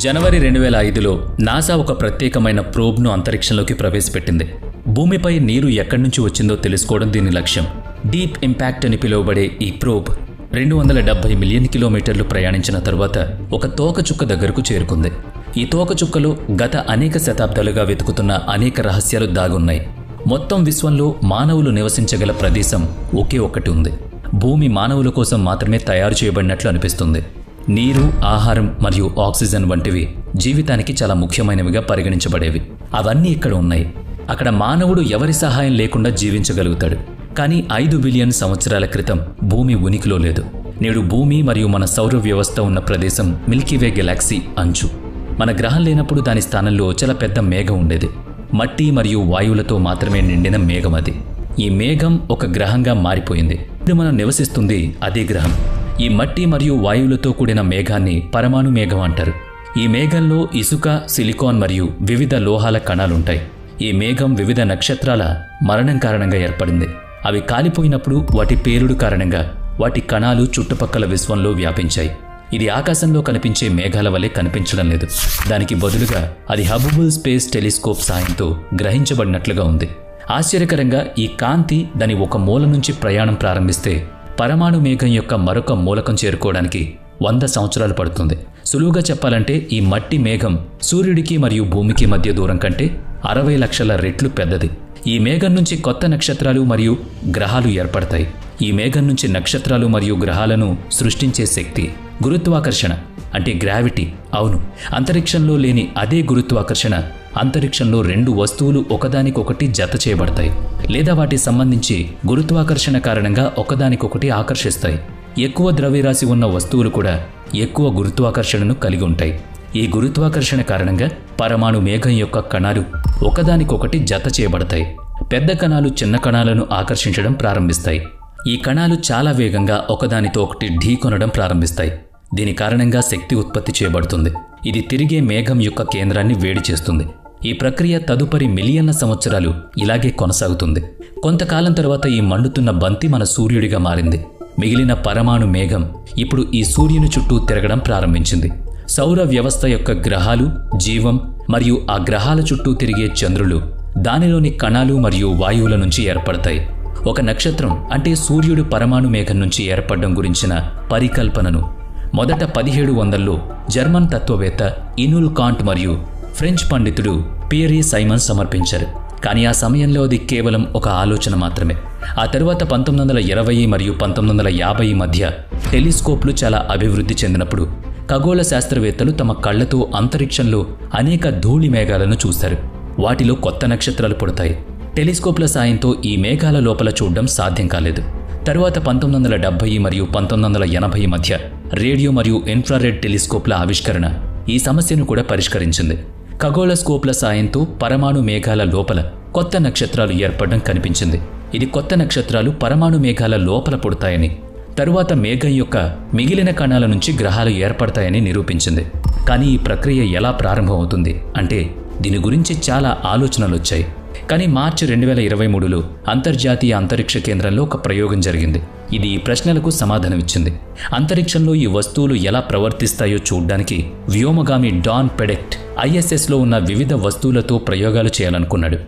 జనవరి 2005లో NASA ఒక ప్రత్యేకమైన ప్రోబ్ను అంతరిక్షంలోకి ప్రవేశపెట్టింది. భూమిపై నీరు ఎక్కడి నుంచి వచ్చిందో తెలుసుకోవడం దీని లక్ష్యం. డీప్ ఇంపాక్ట్ అని పిలువబడే ఈ ప్రోబ్ 270 మిలియన్ కిలోమీటర్లు ప్రయాణించిన తరువాత ఒక తోకచుక్క దగ్గరకు చేరుకుంది. ఈ తోకచుక్కలో గత అనేక శతాబ్దాలుగా వెతుకుతున్న అనేక రహస్యాలు దాగున్నాయి. మొత్తం విశ్వంలో మానవులు నివసించగల ప్రదేశం ఒకే ఒక్కటి ఉంది. భూమి మానవుల కోసం మాత్రమే తయారు చేయబడినట్లు అనిపిస్తుంది. నీరు, ఆహారం మరియు ఆక్సిజన్ వంటివి జీవితానికి చాలా ముఖ్యమైనవిగా పరిగణించబడేవి. అవన్నీ ఇక్కడ ఉన్నాయి. అక్కడ మానవుడు ఎవరి సహాయం లేకుండా జీవించగలుగుతాడు. కానీ 5 బిలియన్ సంవత్సరాల క్రితం భూమి ఉనికిలో లేదు. నేడు భూమి మరియు మన సౌర వ్యవస్థ ఉన్న ప్రదేశం మిల్కీవే గెలాక్సీ అంచు. మన గ్రహం లేనప్పుడు దాని స్థానంలో చాలా పెద్ద మేఘం ఉండేది. మట్టి మరియు వాయువులతో మాత్రమే నిండిన మేఘం అది. ఈ మేఘం ఒక గ్రహంగా మారిపోయింది. ఇప్పుడు మనం నివసిస్తుంది అదే గ్రహం. ఈ మట్టి మరియు వాయువులతో కూడిన మేఘాన్ని పరమాణు మేఘం అంటారు. ఈ మేఘంలో ఇసుక, సిలికాన్ మరియు వివిధ లోహాల కణాలుంటాయి. ఈ మేఘం వివిధ నక్షత్రాల మరణం కారణంగా ఏర్పడింది. అవి కాలిపోయినప్పుడు వాటి పేలుడు కారణంగా వాటి కణాలు చుట్టుపక్కల విశ్వంలో వ్యాపించాయి. ఇది ఆకాశంలో కనిపించే మేఘాల వలె కనిపించడం లేదు. దానికి బదులుగా అది హబుబుల్ స్పేస్ టెలిస్కోప్ సాయంతో గ్రహించబడినట్లుగా ఉంది. ఆశ్చర్యకరంగా ఈ కాంతి దాని ఒక మూల నుంచి ప్రయాణం ప్రారంభిస్తే పరమాణు మేఘం యొక్క మరొక మూలకం చేరుకోవడానికి 100 సంవత్సరాలు పడుతుంది. సులువుగా చెప్పాలంటే ఈ మట్టి మేఘం సూర్యుడికి మరియు భూమికి మధ్య దూరం కంటే 60 లక్షల రెట్లు పెద్దది. ఈ మేఘం నుంచి కొత్త నక్షత్రాలు మరియు గ్రహాలు ఏర్పడతాయి. ఈ మేఘం నుంచి నక్షత్రాలు మరియు గ్రహాలను సృష్టించే శక్తి గురుత్వాకర్షణ, అంటే గ్రావిటీ. అవును, అంతరిక్షంలో లేని అదే గురుత్వాకర్షణ అంతరిక్షంలో 2 వస్తువులు ఒకదానికొకటి జత చేయబడతాయి లేదా వాటి సంబంధించి గురుత్వాకర్షణ కారణంగా ఒకదానికొకటి ఆకర్షిస్తాయి. ఎక్కువ ద్రవ్యరాశి ఉన్న వస్తువులు కూడా ఎక్కువ గురుత్వాకర్షణను కలిగి ఉంటాయి. ఈ గురుత్వాకర్షణ కారణంగా పరమాణు మేఘం యొక్క కణాలు ఒకదానికొకటి జత చేయబడతాయి. పెద్ద కణాలు చిన్న కణాలను ఆకర్షించడం ప్రారంభిస్తాయి. ఈ కణాలు చాలా వేగంగా ఒకదానితో ఒకటి ఢీకొనడం ప్రారంభిస్తాయి. దీని కారణంగా శక్తి ఉత్పత్తి చేయబడుతుంది. ఇది తిరిగే మేఘం యొక్క కేంద్రాన్ని వేడి చేస్తుంది. ఈ ప్రక్రియ తదుపరి మిలియన్ల సంవత్సరాలు ఇలాగే కొనసాగుతుంది. కొంతకాలం తర్వాత ఈ మండుతున్న బంతి మన సూర్యుడిగా మారింది. మిగిలిన పరమాణు మేఘం ఇప్పుడు ఈ సూర్యుని చుట్టూ తిరగడం ప్రారంభించింది. సౌర వ్యవస్థ యొక్క గ్రహాలు, జీవం మరియు ఆ గ్రహాల చుట్టూ తిరిగే చంద్రులు దానిలోని కణాలు మరియు వాయువుల నుంచి ఏర్పడతాయి. ఒక నక్షత్రం అంటే సూర్యుడు పరమాణు మేఘం నుంచి ఏర్పడడం గురించిన పరికల్పనను మొదట 1700లో జర్మన్ తత్వవేత్త ఇనుల్ కాంట్ మరియు ఫ్రెంచ్ పండితుడు పియరీ సైమన్స్ సమర్పించారు. కానీ ఆ సమయంలో అది కేవలం ఒక ఆలోచన మాత్రమే. ఆ తరువాత 1920 మరియు 1950 మధ్య టెలిస్కోప్లు చాలా అభివృద్ధి చెందినప్పుడు ఖగోళ శాస్త్రవేత్తలు తమ కళ్లతో అంతరిక్షంలో అనేక ధూళి మేఘాలను చూశారు. వాటిలో కొత్త నక్షత్రాలు పుడతాయి. టెలిస్కోప్ల సాయంతో ఈ మేఘాల లోపల చూడడం సాధ్యం కాలేదు. తరువాత 1970 మరియు 1980 మధ్య రేడియో మరియు ఇన్ఫ్రారెడ్ టెలిస్కోప్ల ఆవిష్కరణ ఈ సమస్యను కూడా పరిష్కరించింది. ఖగోళ స్కోప్ల సాయంతో పరమాణు మేఘాల లోపల కొత్త నక్షత్రాలు ఏర్పడడం కనిపించింది. ఇది కొత్త నక్షత్రాలు పరమాణు మేఘాల లోపల పుడతాయని, తరువాత మేఘం యొక్క మిగిలిన కణాల నుంచి గ్రహాలు ఏర్పడతాయని నిరూపించింది. కానీ ఈ ప్రక్రియ ఎలా ప్రారంభమవుతుంది అంటే దీని గురించి చాలా ఆలోచనలు వచ్చాయి. కానీ మార్చి 2023లో అంతర్జాతీయ అంతరిక్ష కేంద్రంలో ఒక ప్రయోగం జరిగింది. ఇది ఈ ప్రశ్నలకు సమాధానమిచ్చింది. అంతరిక్షంలో ఈ వస్తువులు ఎలా ప్రవర్తిస్తాయో చూడ్డానికి వ్యోమగామి డాన్ పెడెక్ట్ ISSలో ఉన్న వివిధ వస్తువులతో ప్రయోగాలు చేయాలనుకున్నాడు.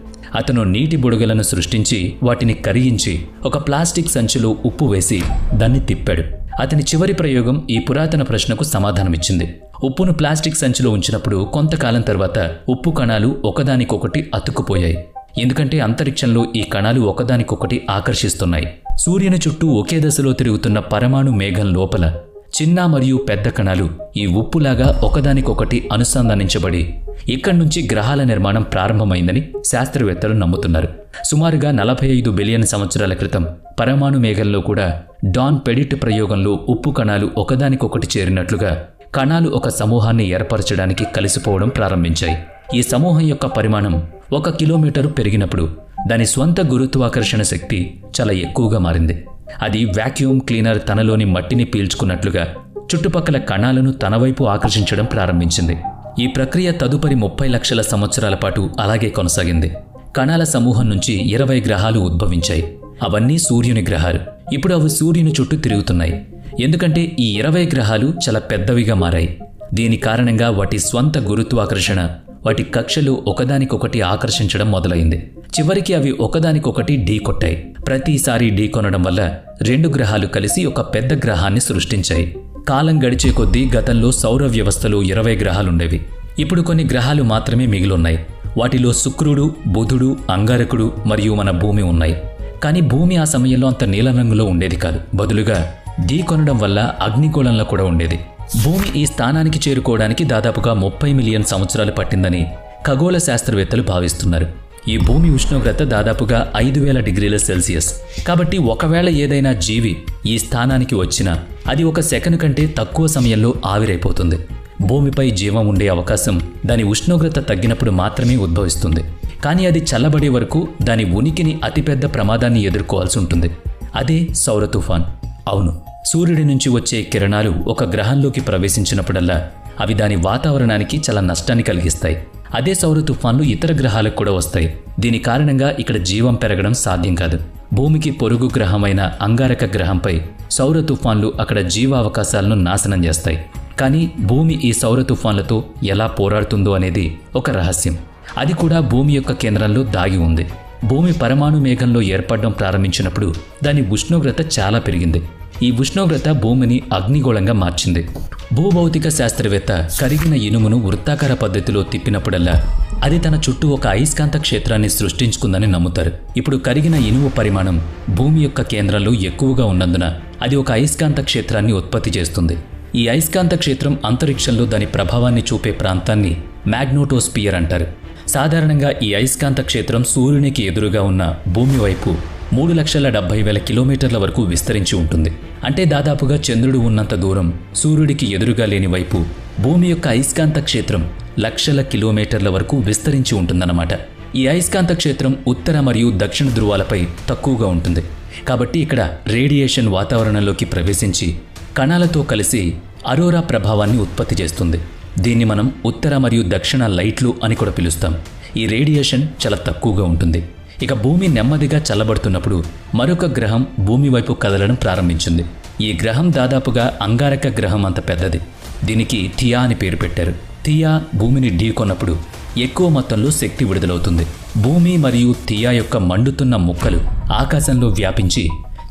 అతను నీటి బుడగలను సృష్టించి వాటిని కరిగించి ఒక ప్లాస్టిక్ సంచిలో ఉప్పు వేసి దాన్ని తిప్పాడు. అతని చివరి ప్రయోగం ఈ పురాతన ప్రశ్నకు సమాధానమిచ్చింది. ఉప్పును ప్లాస్టిక్ సంచిలో ఉంచినప్పుడు కొంతకాలం తర్వాత ఉప్పు కణాలు ఒకదానికొకటి అతుక్కుపోయాయి. ఎందుకంటే అంతరిక్షంలో ఈ కణాలు ఒకదానికొకటి ఆకర్షిస్తున్నాయి. సూర్యుని చుట్టూ ఒకే దశలో తిరుగుతున్న పరమాణు మేఘం లోపల చిన్న మరియు పెద్ద కణాలు ఈ ఉప్పులాగా ఒకదానికొకటి అనుసంధానించబడి ఇక్కడి నుంచి గ్రహాల నిర్మాణం ప్రారంభమైందని శాస్త్రవేత్తలు నమ్ముతున్నారు. సుమారుగా 45 బిలియన్ సంవత్సరాల క్రితం పరమాణు మేఘంలో కూడా డాన్ పెడిట్ ప్రయోగంలో ఉప్పు కణాలు ఒకదానికొకటి చేరినట్లుగా కణాలు ఒక సమూహాన్ని ఏర్పరచడానికి కలిసిపోవడం ప్రారంభించాయి. ఈ సమూహం యొక్క పరిమాణం 1 కిలోమీటరు పెరిగినప్పుడు దాని స్వంత గురుత్వాకర్షణ శక్తి చాలా ఎక్కువగా మారింది. అది వాక్యూమ్ క్లీనర్ తనలోని మట్టిని పీల్చుకున్నట్లుగా చుట్టుపక్కల కణాలను తన వైపు ఆకర్షించడం ప్రారంభించింది. ఈ ప్రక్రియ తదుపరి 30 లక్షల సంవత్సరాల పాటు అలాగే కొనసాగింది. కణాల సమూహం నుంచి 20 గ్రహాలు ఉద్భవించాయి. అవన్నీ సూర్యుని గ్రహాలు. ఇప్పుడు అవి సూర్యుని చుట్టూ తిరుగుతున్నాయి. ఎందుకంటే ఈ 20 గ్రహాలు చాలా పెద్దవిగా మారాయి. దీని కారణంగా వాటి స్వంత గురుత్వాకర్షణ వాటి కక్షలు ఒకదానికొకటి ఆకర్షించడం మొదలైంది. చివరికి అవి ఒకదానికొకటి ఢీకొట్టాయి. ప్రతిసారి ఢీకొనడం వల్ల 2 గ్రహాలు కలిసి ఒక పెద్ద గ్రహాన్ని సృష్టించాయి. కాలం గడిచే కొద్దీ గతంలో సౌర వ్యవస్థలో 20 గ్రహాలుండేవి. ఇప్పుడు కొన్ని గ్రహాలు మాత్రమే మిగిలున్నాయి. వాటిలో శుక్రుడు, బుధుడు, అంగారకుడు మరియు మన భూమి ఉన్నాయి. కానీ భూమి ఆ సమయంలో అంత నీలం రంగులో ఉండేది కాదు. బదులుగా ఢీకొనడం వల్ల అగ్నిగోళంలో కూడా ఉండేది. భూమి ఈ స్థానానికి చేరుకోవడానికి దాదాపుగా 30 మిలియన్ సంవత్సరాలు పట్టిందని ఖగోళ శాస్త్రవేత్తలు భావిస్తున్నారు. ఈ భూమి ఉష్ణోగ్రత దాదాపుగా 5000 డిగ్రీల సెల్సియస్. కాబట్టి ఒకవేళ ఏదైనా జీవి ఈ స్థానానికి వచ్చినా అది 1 సెకను కంటే తక్కువ సమయంలో ఆవిరైపోతుంది. భూమిపై జీవం ఉండే అవకాశం దాని ఉష్ణోగ్రత తగ్గినప్పుడు మాత్రమే ఉద్భవిస్తుంది. కానీ అది చల్లబడే వరకు దాని ఉనికిని అతిపెద్ద ప్రమాదాన్ని ఎదుర్కోవాల్సి ఉంటుంది. అదే సౌర తుఫాన్. అవును, సూర్యుడి నుంచి వచ్చే కిరణాలు ఒక గ్రహంలోకి ప్రవేశించినప్పుడల్లా అవి దాని వాతావరణానికి చాలా నష్టాన్ని కలిగిస్తాయి. అదే సౌర తుఫాన్లు ఇతర గ్రహాలకు కూడా వస్తాయి. దీని కారణంగా ఇక్కడ జీవం పెరగడం సాధ్యం కాదు. భూమికి పొరుగు గ్రహమైన అంగారక గ్రహంపై సౌర తుఫాన్లు అక్కడ జీవావకాశాలను నాశనం చేస్తాయి. కానీ భూమి ఈ సౌర తుఫాన్లతో ఎలా పోరాడుతుందో అనేది ఒక రహస్యం. అది కూడా భూమి యొక్క కేంద్రంలో దాగి ఉంది. భూమి పరమాణు మేఘంలో ఏర్పడడం ప్రారంభించినప్పుడు దాని ఉష్ణోగ్రత చాలా పెరిగింది. ఈ ఉష్ణోగ్రత భూమిని అగ్నిగోళంగా మార్చింది. భూభౌతిక శాస్త్రవేత్త కరిగిన ఇనుమును వృత్తాకార పద్ధతిలో తిప్పినప్పుడల్లా అది తన చుట్టూ ఒక అయస్కాంత క్షేత్రాన్ని సృష్టించుకుందని నమ్ముతారు. ఇప్పుడు కరిగిన ఇనుము పరిమాణం భూమి యొక్క కేంద్రంలో ఎక్కువగా ఉన్నందున అది ఒక అయస్కాంత క్షేత్రాన్ని ఉత్పత్తి చేస్తుంది. ఈ అయస్కాంత క్షేత్రం అంతరిక్షంలో దాని ప్రభావాన్ని చూపే ప్రాంతాన్ని మ్యాగ్నోటోస్పియర్ అంటారు. సాధారణంగా ఈ అయస్కాంత క్షేత్రం సూర్యునికి ఎదురుగా ఉన్న భూమి వైపు 3,70,000 కిలోమీటర్ల వరకు విస్తరించి ఉంటుంది. అంటే దాదాపుగా చంద్రుడు ఉన్నంత దూరం సూర్యుడికి ఎదురుగా లేని వైపు భూమి యొక్క అయస్కాంత క్షేత్రం లక్షల కిలోమీటర్ల వరకు విస్తరించి ఉంటుందన్నమాట. ఈ అయస్కాంత క్షేత్రం ఉత్తర మరియు దక్షిణ ధృవాలపై తక్కువగా ఉంటుంది. కాబట్టి ఇక్కడ రేడియేషన్ వాతావరణంలోకి ప్రవేశించి కణాలతో కలిసి అరోరా ప్రభావాన్ని ఉత్పత్తి చేస్తుంది. దీన్ని మనం ఉత్తర మరియు దక్షిణ లైట్లు అని కూడా పిలుస్తాం. ఈ రేడియేషన్ చాలా తక్కువగా ఉంటుంది. ఇక భూమి నెమ్మదిగా చల్లబడుతున్నప్పుడు మరొక గ్రహం భూమి వైపు కదలడం ప్రారంభించింది. ఈ గ్రహం దాదాపుగా అంగారక గ్రహం అంత పెద్దది. దీనికి థియా అని పేరు పెట్టారు. థియా భూమిని ఢీకొన్నప్పుడు ఎక్కువ మొత్తంలో శక్తి విడుదలవుతుంది. భూమి మరియు థియా యొక్క మండుతున్న ముక్కలు ఆకాశంలో వ్యాపించి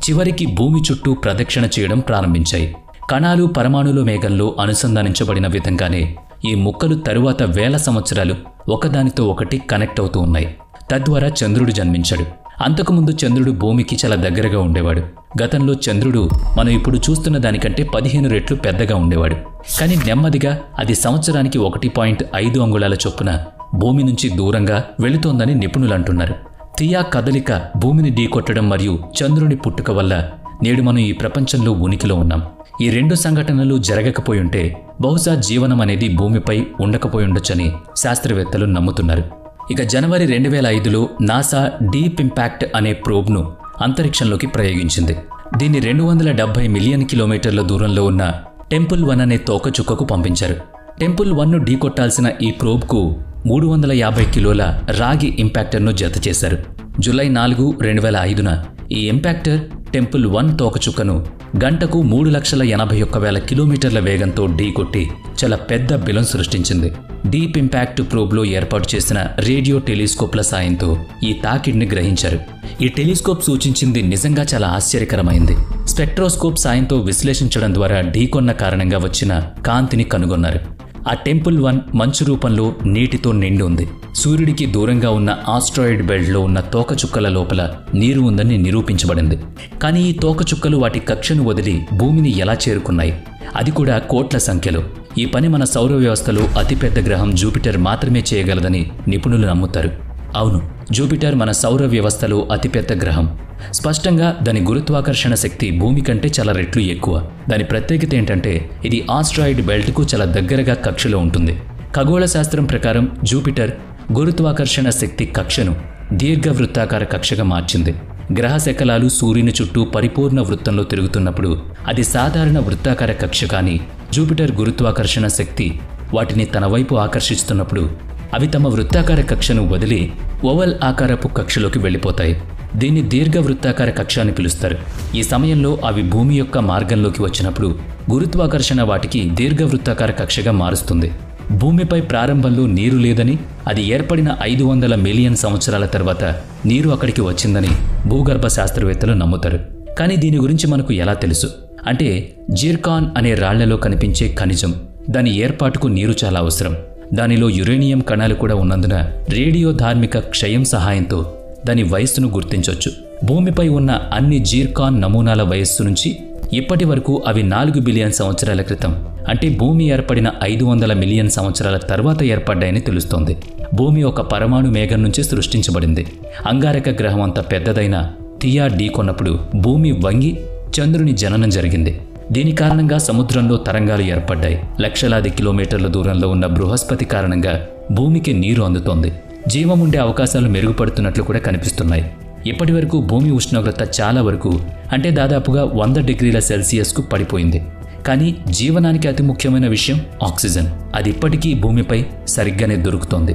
చివరికి భూమి చుట్టూ ప్రదక్షిణ చేయడం ప్రారంభించాయి. కణాలు పరమాణుల మేఘంలో అనుసంధానించబడిన విధంగానే ఈ ముక్కలు తరువాత 1000 సంవత్సరాలు ఒకదానితో ఒకటి కనెక్ట్ అవుతూ ఉన్నాయి. తద్వారా చంద్రుడు జన్మించాడు. అంతకుముందు చంద్రుడు భూమికి చాలా దగ్గరగా ఉండేవాడు. గతంలో చంద్రుడు మనం ఇప్పుడు చూస్తున్న దానికంటే 15 రెట్లు పెద్దగా ఉండేవాడు. కానీ నెమ్మదిగా అది సంవత్సరానికి 1.5 అంగుళాల చొప్పున భూమి నుంచి దూరంగా వెళుతోందని నిపుణులు అంటున్నారు. థియా కదలిక భూమిని ఢీకొట్టడం మరియు చంద్రుని పుట్టుక వల్ల నేడు మనం ఈ ప్రపంచంలో ఉనికిలో ఉన్నాం. ఈ 2 సంఘటనలు జరగకపోయుంటే బహుశా జీవనం అనేది భూమిపై ఉండకపోయుండొచ్చని శాస్త్రవేత్తలు నమ్ముతున్నారు. ఇక జనవరి 2005లో నాసా డీప్ ఇంపాక్ట్ అనే ప్రోబ్ను అంతరిక్షంలోకి ప్రయోగించింది. దీన్ని 270 మిలియన్ కిలోమీటర్ల దూరంలో ఉన్న టెంపుల్ 1 అనే తోకచుక్కకు పంపించారు. టెంపుల్ 1ను ఢీకొట్టాల్సిన ఈ ప్రోబ్కు 350 కిలోల రాగి ఇంపాక్టర్ను జత చేశారు. జూలై 4, 2005న ఈ ఇంపాక్టర్ టెంపుల్ 1 తోకచుక్కను గంటకు 3,81,000 కిలోమీటర్ల వేగంతో ఢీకొట్టి చాలా పెద్ద బిలం సృష్టించింది. డీప్ ఇంపాక్ట్ ప్రోబ్లో ఏర్పాటు చేసిన రేడియో టెలిస్కోప్ల సాయంతో ఈ తాకిడిని గ్రహించారు. ఈ టెలిస్కోప్ సూచించింది నిజంగా చాలా ఆశ్చర్యకరమైంది. స్పెక్ట్రోస్కోప్ సాయంతో విశ్లేషించడం ద్వారా ఢీకొన్న కారణంగా వచ్చిన కాంతిని కనుగొన్నారు. ఆ టెంపుల్ 1 మంచు రూపంలో నీటితో నిండి ఉంది. సూర్యుడికి దూరంగా ఉన్న ఆస్ట్రాయిడ్ బెల్ట్లో ఉన్న తోకచుక్కల లోపల నీరు ఉందని నిరూపించబడింది. కానీ ఈ తోకచుక్కలు వాటి కక్షను వదిలి భూమిని ఎలా చేరుకున్నాయి? అది కూడా కోట్ల సంఖ్యలో. ఈ పని మన సౌర వ్యవస్థలో అతిపెద్ద గ్రహం జూపిటర్ మాత్రమే చేయగలదని నిపుణులు నమ్ముతారు. అవును, జూపిటర్ మన సౌర వ్యవస్థలో అతిపెద్ద గ్రహం. స్పష్టంగా దాని గురుత్వాకర్షణ శక్తి భూమి కంటే చాలా రెట్లు ఎక్కువ. దాని ప్రత్యేకత ఏంటంటే ఇది ఆస్ట్రాయిడ్ బెల్ట్కు చాలా దగ్గరగా కక్షలో ఉంటుంది. ఖగోళ శాస్త్రం ప్రకారం జూపిటర్ గురుత్వాకర్షణ శక్తి కక్షను దీర్ఘవృత్తాకార కక్షగా మార్చింది. గ్రహ శకలాలు సూర్యుని చుట్టూ పరిపూర్ణ వృత్తంలో తిరుగుతున్నప్పుడు అది సాధారణ వృత్తాకార కక్ష. కానీ జూపిటర్ గురుత్వాకర్షణ శక్తి వాటిని తన వైపు ఆకర్షిస్తున్నప్పుడు అవి తమ వృత్తాకార కక్షను వదిలి ఓవల్ ఆకారపు కక్షలోకి వెళ్ళిపోతాయి. దీన్ని దీర్ఘవృత్తాకార కక్ష అని పిలుస్తారు. ఈ సమయంలో అవి భూమి యొక్క మార్గంలోకి వచ్చినప్పుడు గురుత్వాకర్షణ వాటికి దీర్ఘవృత్తాకార కక్షగా మారుస్తుంది. భూమిపై ప్రారంభంలో నీరు లేదని, అది ఏర్పడిన 500 మిలియన్ సంవత్సరాల తర్వాత నీరు అక్కడికి వచ్చిందని భూగర్భ శాస్త్రవేత్తలు నమ్ముతారు. కానీ దీని గురించి మనకు ఎలా తెలుసు అంటే, జిర్కాన్ అనే రాళ్లలో కనిపించే ఖనిజం, దాని ఏర్పాటుకు నీరు చాలా అవసరం. దానిలో యురేనియం కణాలు కూడా ఉన్నందున రేడియో ధార్మిక క్షయం సహాయంతో దాని వయస్సును గుర్తించవచ్చు. భూమిపై ఉన్న అన్ని జిర్కాన్ నమూనాల వయస్సు నుంచి ఇప్పటి వరకు అవి 4 బిలియన్ సంవత్సరాల క్రితం, అంటే భూమి ఏర్పడిన 500 మిలియన్ సంవత్సరాల తర్వాత ఏర్పడ్డాయని తెలుస్తోంది. భూమి ఒక పరమాణు మేఘం నుంచి సృష్టించబడింది. అంగారక గ్రహం అంత పెద్దదైన థియా ఢీకొన్నప్పుడు భూమి వంగి చంద్రుని జననం జరిగింది. దీని కారణంగా సముద్రంలో తరంగాలు ఏర్పడ్డాయి. లక్షలాది కిలోమీటర్ల దూరంలో ఉన్న బృహస్పతి కారణంగా భూమికి నీరు అందుతోంది. జీవం ఉండే అవకాశాలు మెరుగుపడుతున్నట్లు కూడా కనిపిస్తున్నాయి. ఇప్పటి వరకు భూమి ఉష్ణోగ్రత చాలా వరకు, అంటే దాదాపుగా 100 డిగ్రీల సెల్సియస్కు పడిపోయింది. కానీ జీవనానికి అతి ముఖ్యమైన విషయం ఆక్సిజన్. అది ఇప్పటికీ భూమిపై సరిగ్గానే దొరుకుతోంది.